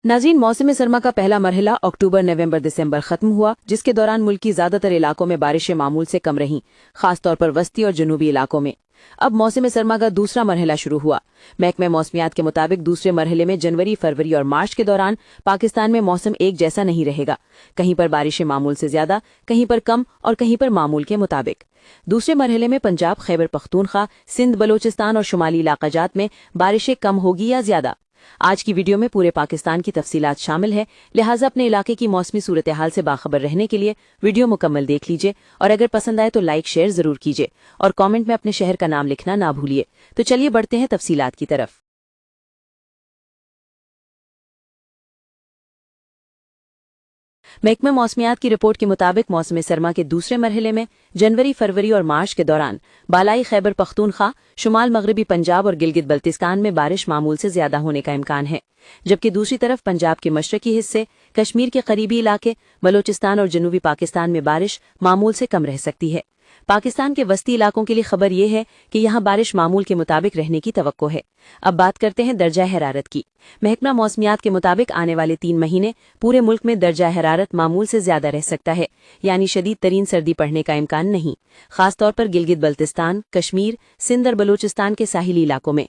नाज़रीन, मौसम सरमा का पहला मरहला अक्टूबर, नवंबर, दिसंबर खत्म हुआ, जिसके दौरान मुल्क की ज्यादातर इलाकों में बारिशें मामूल से कम रहीं, खासतौर पर वस्ती और जनूबी इलाकों में। अब मौसम सरमा का दूसरा मरहला शुरू हुआ। महकमे मौसमियात के मुताबिक दूसरे मरहले में जनवरी, फरवरी और मार्च के दौरान पाकिस्तान में मौसम एक जैसा नहीं रहेगा। कहीं पर बारिशें मामूल से ज्यादा, कहीं पर कम और कहीं पर मामूल के मुताबिक। दूसरे मरहले में पंजाब, खैबर पख्तूनख्वा, सिंध, बलोचिस्तान और शुमाली इलाकाजात में बारिशें कम होगी या ज्यादा। आज की वीडियो में पूरे पाकिस्तान की तफसीलात शामिल है, लिहाजा अपने इलाके की मौसमी सूरत हाल से बाखबर रहने के लिए वीडियो मुकम्मल देख लीजिए और अगर पसंद आए तो लाइक शेयर जरूर कीजिए और कमेंट में अपने शहर का नाम लिखना ना भूलिए। तो चलिए बढ़ते हैं तफसीलात की तरफ। महकमा मौसमियात की रिपोर्ट के मुताबिक मौसम सरमा के दूसरे मरहले में जनवरी, फरवरी और मार्च के दौरान बालाई खैबर पख्तूनख्वा, शुमाल मगरबी पंजाब और गिलगित बल्तिस्तान में बारिश मामूल से ज्यादा होने का इम्कान है, जबकि दूसरी तरफ पंजाब के मशरकी हिस्से, कश्मीर के करीबी इलाके, बलोचिस्तान और जनूबी पाकिस्तान में बारिश मामूल से कम रह सकती है। पाकिस्तान के वस्ती इलाकों के लिए खबर यह है कि यहाँ बारिश मामूल के मुताबिक रहने की तवक्को है। अब बात करते हैं दर्जा हरारत की। महकमा मौसमियात के मुताबिक आने वाले 3 महीने पूरे मुल्क में दर्जा हरारत मामूल से ज्यादा रह सकता है, यानी शदीद तरीन सर्दी पड़ने का इम्कान नहीं, खासतौर पर गिलगित बल्तिस्तान, कश्मीर, सिंध और बलूचिस्तान के साहिली इलाकों में।